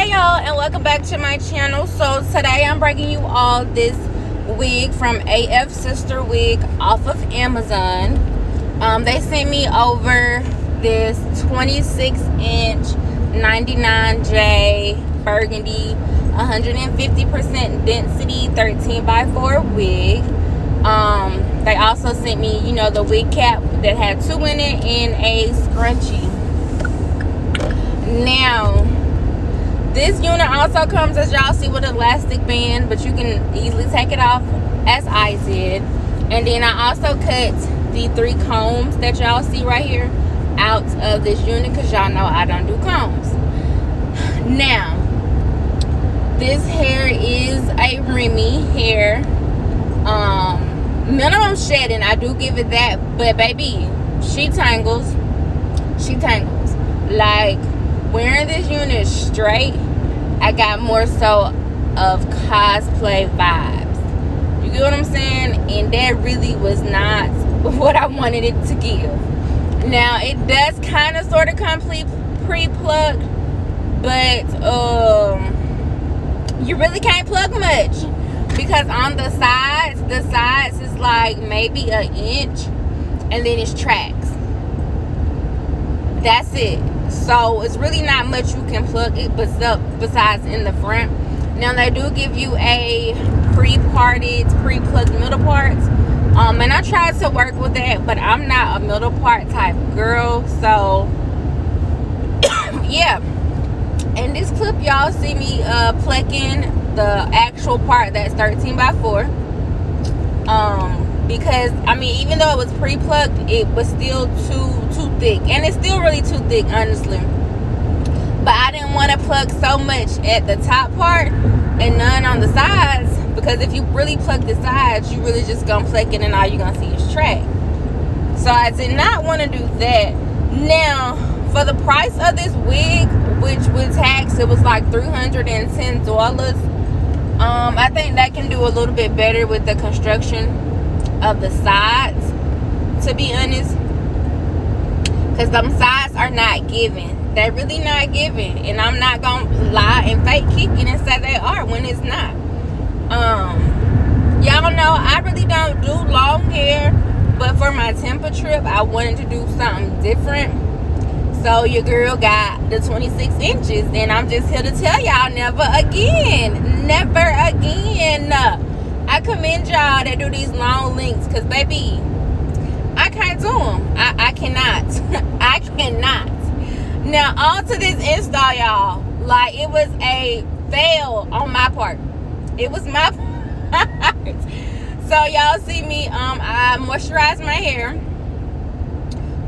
y'all, and welcome back to my channel. So today I'm bringing you all this wig from AF Sister Wig off of Amazon. They sent me over this 26-inch 99J Burgundy 150% density 13x4 wig. They also sent me, the wig cap that had 2 in it and a scrunchie. Now, this unit also comes, as y'all see, with an elastic band, but you can easily take it off as I did. And then I also cut the 3 combs that y'all see right here out of this unit, because y'all know I don't do combs. Now, this hair is a Remy hair. Minimum shedding, I do give it that, but baby, she tangles. Like, wearing this unit straight, I got more so of cosplay vibes. You get what I'm saying? And that really was not what I wanted it to give. Now, it does kind of sort of complete pre-plugged, but you really can't plug much, because on the sides is like maybe an inch, and then it's tracks. That's it. So it's really not much you can plug it besides in the front. Now, they do give you a pre-parted, pre-plugged middle parts. And I tried to work with that, but I'm not a middle part type girl. So yeah. In this clip, y'all see me plucking the actual part that's 13x4. Because I mean, even though it was pre-plugged, it was still too thick, and it's still really too thick, honestly. But I didn't want to plug so much at the top part and none on the sides, because if you really plug the sides, you really just gonna pluck it and all you're gonna see is track. So I did not want to do that. Now, for the price of this wig, which with tax it was like $310, I think that can do a little bit better with the construction of the sides, to be honest, because them sides are not giving. They're really not giving, and I'm not gonna lie and fake kicking and say they are when it's not. Y'all know I really don't do long hair, but for my Tampa trip I wanted to do something different. So your girl got the 26 inches, and I'm just here to tell y'all, never again. I commend y'all that do these long lengths, because baby, I can't do them. I cannot. I cannot. Now, on to this install, y'all. Like, it was a fail on my part. It was my part. So y'all see me, I moisturized my hair.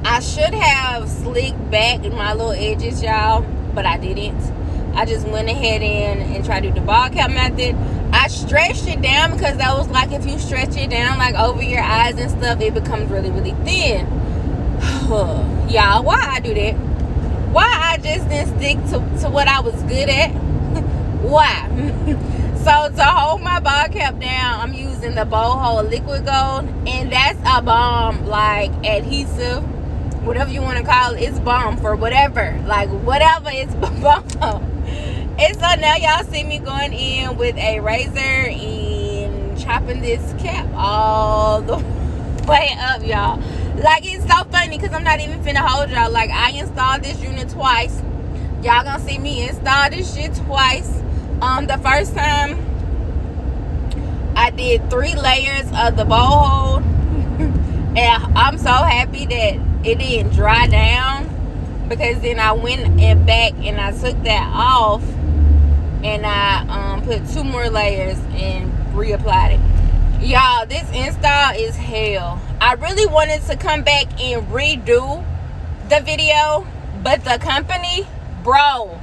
I should have slicked back my little edges, y'all, but I didn't. I just went ahead and tried to do the ball cap method. I stretched it down, because that was like, if you stretch it down like over your eyes and stuff, it becomes really, really thin. Y'all, why I do that? Why I just didn't stick to what I was good at? Why? So to hold my ball cap down, I'm using the Boho liquid gold, and that's a bomb, like, adhesive, whatever you want to call it. It's bomb for whatever, like whatever, it's bomb. And so now y'all see me going in with a razor and chopping this cap all the way up, y'all. Like, it's so funny, because I'm not even finna hold y'all. Like, I installed this unit twice. Y'all gonna see me install this shit twice. The first time I did 3 layers of the bow hold, and I'm so happy that it didn't dry down, because then I went and back and I took that off, and I put 2 more layers and reapplied it. Y'all, this install is hell. I really wanted to come back and redo the video, but the company, bro,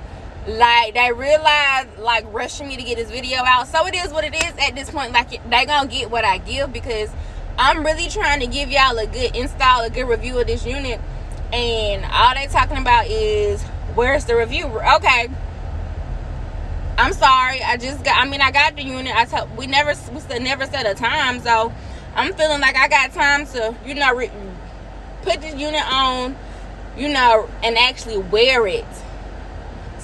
like, they realized, like, rushing me to get this video out. So it is what it is at this point. Like, they gonna get what I give, because I'm really trying to give y'all a good install, a good review of this unit, and all they talking about is, where's the review? Okay, I'm sorry. I got the unit. We still never set a time, so I'm feeling like I got time to, put this unit on, and actually wear it.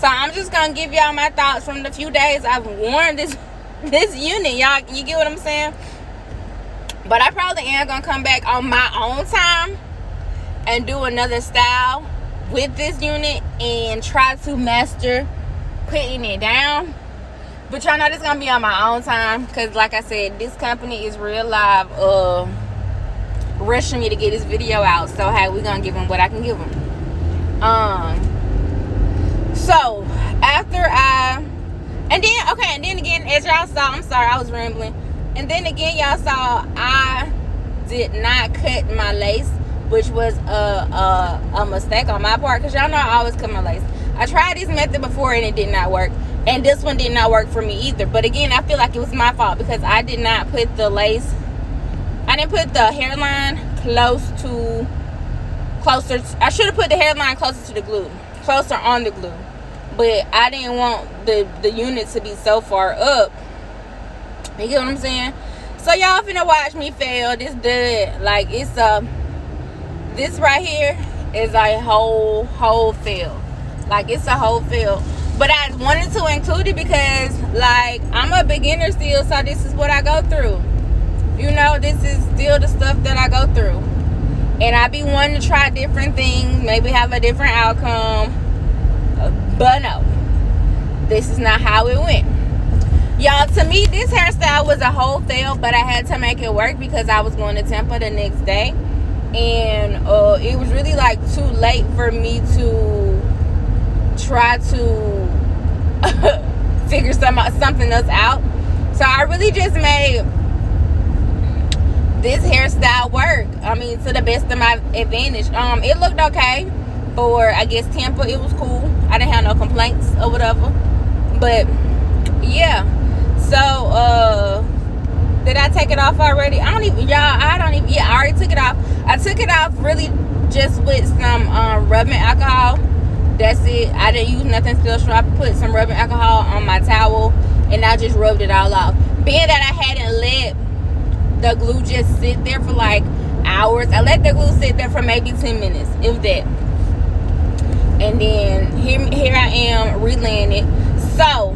So I'm just gonna give y'all my thoughts from the few days I've worn this unit. Y'all, you get what I'm saying? But I probably am gonna come back on my own time and do another style with this unit and try to master putting it down. But y'all know this gonna be on my own time, because like I said, this company is real live rushing me to get this video out. So hey, we gonna give them what I can give them. So after and then again, as y'all saw, I'm sorry I was rambling, and then again y'all saw I did not cut my lace, which was a mistake on my part, because y'all know I always cut my lace. I tried this method before and it did not work, and this one did not work for me either. But again, I feel like it was my fault, because I did not put the lace, I didn't put the hairline closer. I should have put the hairline closer to the glue, closer on the glue, but I didn't want the unit to be so far up. You get what I'm saying? So y'all finna watch me fail. This dud, like, it's this right here is a whole fail. Like, it's a whole fail. But I wanted to include it because, like, I'm a beginner still, so this is what I go through. You know, this is still the stuff that I go through. And I be wanting to try different things, maybe have a different outcome. But no, this is not how it went. Y'all, to me, this hairstyle was a whole fail, but I had to make it work because I was going to Tampa the next day. And it was really, like, too late for me to try to figure something else out. So I really just made this hairstyle work. I mean, to the best of my advantage. It looked okay for, I guess, Tampa. It was cool. I didn't have no complaints or whatever. But yeah. So did I take it off already? Yeah, I already took it off. I took it off really just with some rubbing alcohol. That's it. I didn't use nothing special. I put some rubbing alcohol on my towel and I just rubbed it all off. Being that I hadn't let the glue just sit there for like hours, I let the glue sit there for maybe 10 minutes, if that. And then here I am relaying it. So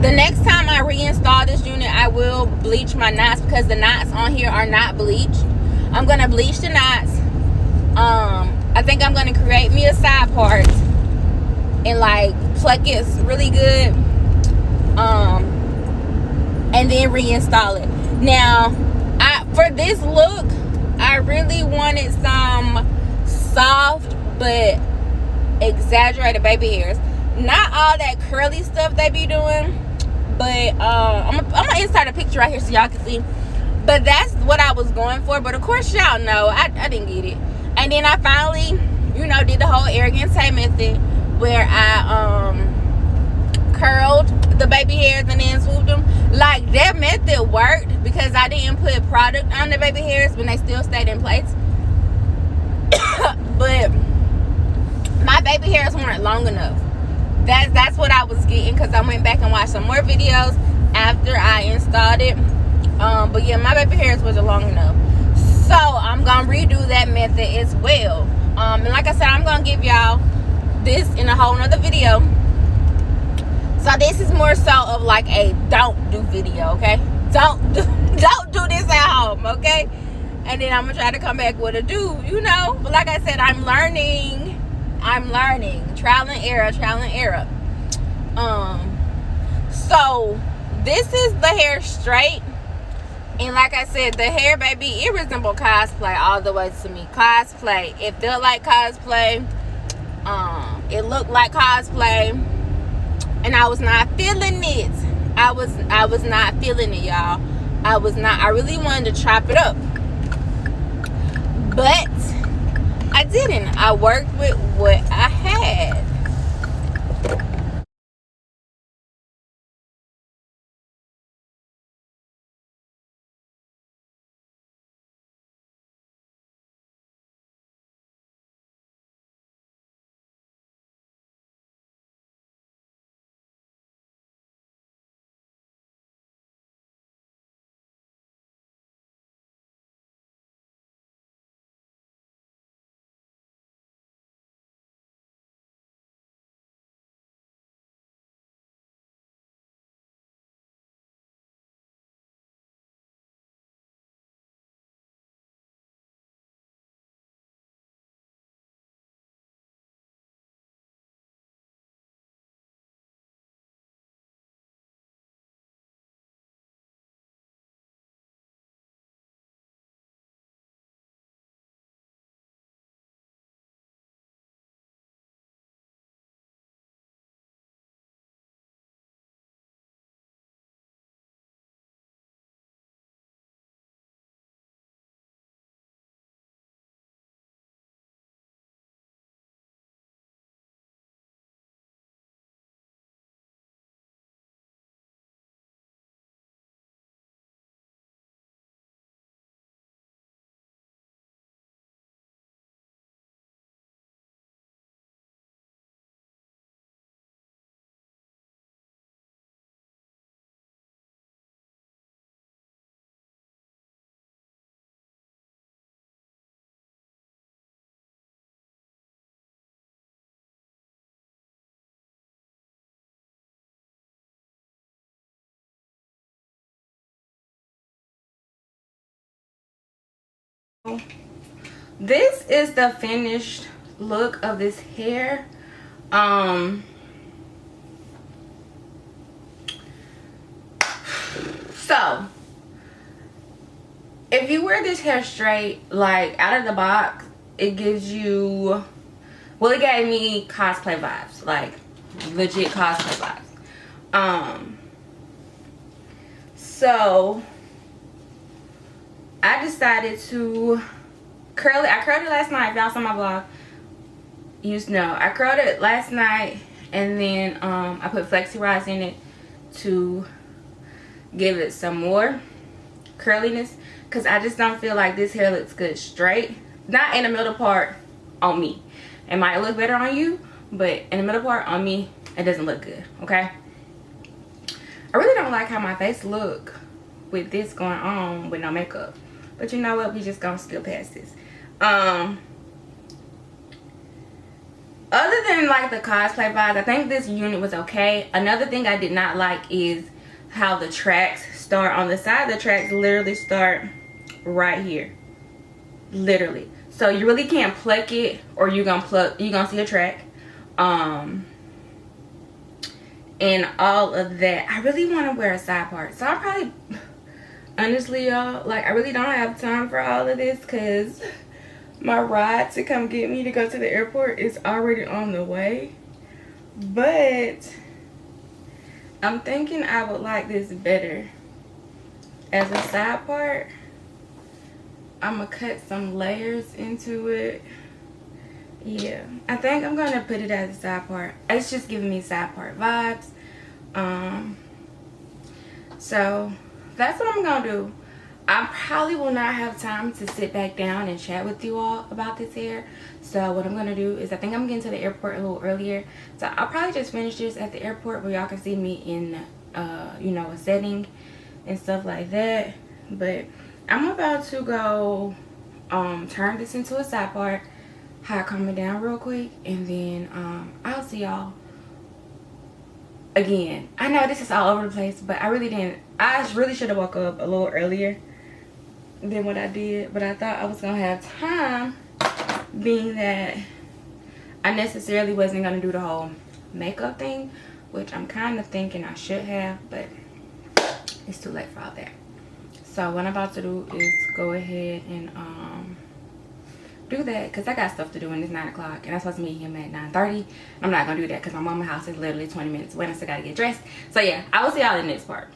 the next time I reinstall this unit, I will bleach my knots, because the knots on here are not bleached. I'm gonna bleach the knots. I think I'm gonna create me a side part and like pluck it really good, and then reinstall it. Now, for this look, I really wanted some soft but exaggerated baby hairs. Not all that curly stuff they be doing, but I'm gonna insert a picture right here so y'all can see. But that's what I was going for. But of course, y'all know I didn't get it. And then I finally, did the whole arrogant tay method, where I curled the baby hairs and then swooped them. Like, that method worked because I didn't put product on the baby hairs when they still stayed in place. But my baby hairs weren't long enough. That's what I was getting, because I went back and watched some more videos after I installed it. But yeah, my baby hairs wasn't long enough. So I'm gonna redo that method as well. And like I said, I'm gonna give y'all this in a whole nother video. So this is more so of like a don't do video, okay? Don't do this at home, okay? And then I'm gonna try to come back with a do, But like I said, I'm learning. Trial and error. So this is the hair straight. And like I said, the hair, baby, it resembled cosplay all the way to me. Cosplay. It felt like cosplay. It looked like cosplay. And I was not feeling it. I was not feeling it, y'all. I really wanted to chop it up. But I didn't. I worked with what I had. This is the finished look of this hair. So if you wear this hair straight, like out of the box, it gives you, well, it gave me cosplay vibes, like legit cosplay vibes. So I decided to curl it. I curled it last night. If y'all saw my vlog, you know I curled it last night, and then I put flexi rods in it to give it some more curliness, because I just don't feel like this hair looks good straight. Not in the middle part on me. It might look better on you, but in the middle part on me, it doesn't look good. Okay, I really don't like how my face look with this going on with no makeup, but you know what, we just gonna skip past this. Other than like the cosplay vibes, I think this unit was okay. Another thing I did not like is how the tracks start on the side. The tracks literally start right here, literally. So you really can't pluck it, or you're gonna see a track. And all of that. I really want to wear a side part, so I probably, honestly y'all, like I really don't have time for all of this, because my ride to come get me to go to the airport is already on the way. But I'm thinking I would like this better as a side part. I'm gonna cut some layers into it. Yeah, I think I'm gonna put it as a side part. It's just giving me side part vibes. So that's what I'm gonna do. I probably will not have time to sit back down and chat with you all about this hair. So what I'm gonna do is, I think I'm getting to the airport a little earlier, so I'll probably just finish this at the airport where y'all can see me in you know, a setting and stuff like that. But I'm about to go turn this into a side part, high comb it down real quick, and then I'll see y'all again. I know this is all over the place, but I really should have woke up a little earlier than what I did, but I thought I was gonna have time, being that I necessarily wasn't gonna do the whole makeup thing, which I'm kind of thinking I should have, but it's too late for all that. So what I'm about to do is go ahead and do that, because I got stuff to do, and it's 9 o'clock and I'm supposed to meet him at 9:30. I'm not gonna do that because my mama's house is literally 20 minutes away, and I still gotta get dressed. So yeah, I will see y'all in the next part.